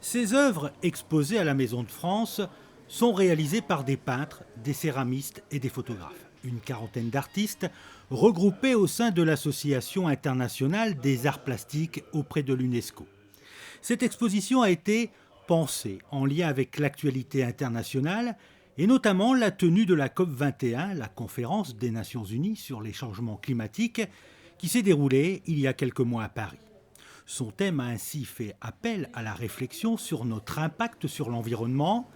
Ces œuvres exposées à la Maison de France sont réalisées par des peintres, des céramistes et des photographes. Une quarantaine d'artistes regroupés au sein de l'Association internationale des arts plastiques auprès de l'UNESCO. Cette exposition a été pensée en lien avec l'actualité internationale et notamment la tenue de la COP21, la conférence des Nations Unies sur les changements climatiques, qui s'est déroulée il y a quelques mois à Paris. Son thème a ainsi fait appel à la réflexion sur notre impact sur l'environnement.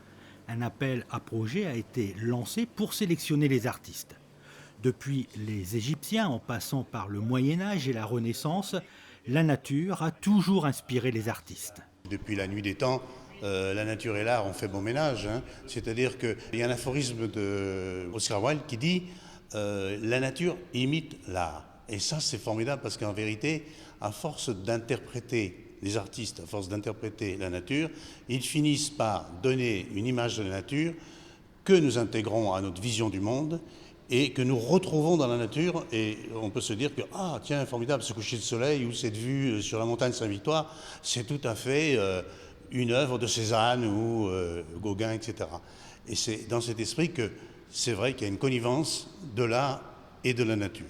Un appel à projet a été lancé pour sélectionner les artistes. Depuis les Égyptiens, en passant par le Moyen-Âge et la Renaissance, la nature a toujours inspiré les artistes. Depuis la nuit des temps, la nature et l'art ont fait bon ménage. C'est-à-dire qu'il y a un aphorisme d'Oscar Wilde qui dit la nature imite l'art. Et ça, c'est formidable parce qu'en vérité, à force d'interpréter les artistes, à force d'interpréter la nature, ils finissent par donner une image de la nature que nous intégrons à notre vision du monde et que nous retrouvons dans la nature. Et on peut se dire que, ah tiens, formidable, ce coucher de soleil ou cette vue sur la montagne Saint-Victoire, c'est tout à fait une œuvre de Cézanne ou Gauguin, etc. Et c'est dans cet esprit que c'est vrai qu'il y a une connivence de l'art et de la nature.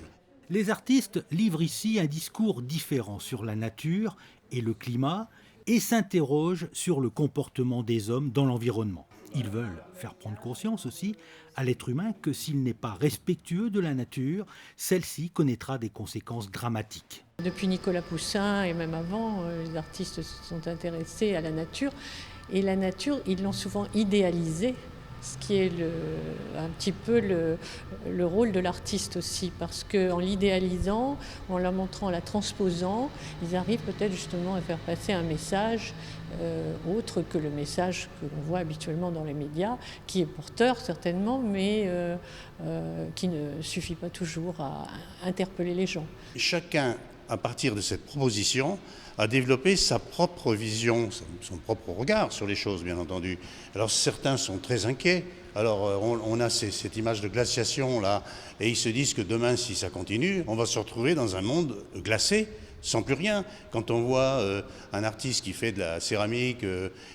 Les artistes livrent ici un discours différent sur la nature et le climat et s'interrogent sur le comportement des hommes dans l'environnement. Ils veulent faire prendre conscience aussi à l'être humain que s'il n'est pas respectueux de la nature, celle-ci connaîtra des conséquences dramatiques. Depuis Nicolas Poussin et même avant, les artistes se sont intéressés à la nature. Et la nature, ils l'ont souvent idéalisée, ce qui est un petit peu le rôle de l'artiste aussi, parce qu'en l'idéalisant, en la montrant, en la transposant, ils arrivent peut-être justement à faire passer un message autre que le message que l'on voit habituellement dans les médias, qui est porteur certainement, mais qui ne suffit pas toujours à interpeller les gens. Chacun, à partir de cette proposition, a développé sa propre vision, son propre regard sur les choses, bien entendu. Alors certains sont très inquiets. Alors on a cette image de glaciation là, et ils se disent que demain, si ça continue, on va se retrouver dans un monde glacé, sans plus rien. Quand on voit un artiste qui fait de la céramique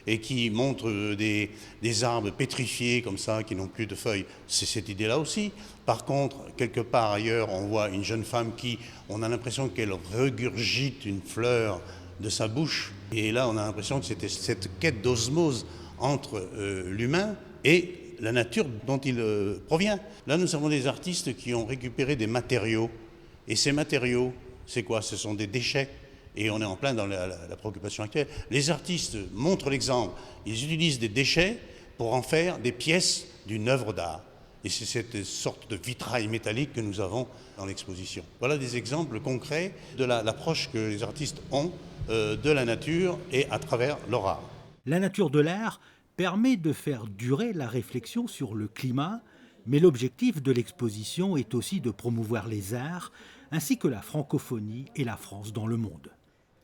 et qui montre des arbres pétrifiés comme ça, qui n'ont plus de feuilles, c'est cette idée-là aussi. Par contre, quelque part ailleurs, on voit une jeune femme on a l'impression qu'elle regurgite une fleur de sa bouche. Et là, on a l'impression que c'était cette quête d'osmose entre l'humain et la nature dont il provient. Là, nous avons des artistes qui ont récupéré des matériaux. Et ces matériaux, c'est quoi? Ce sont des déchets. Et on est en plein dans la préoccupation actuelle. Les artistes montrent l'exemple. Ils utilisent des déchets pour en faire des pièces d'une œuvre d'art. Et c'est cette sorte de vitrail métallique que nous avons dans l'exposition. Voilà des exemples concrets de l'approche que les artistes ont de la nature et à travers leur art. La nature de l'art permet de faire durer la réflexion sur le climat, mais l'objectif de l'exposition est aussi de promouvoir les arts, ainsi que la francophonie et la France dans le monde.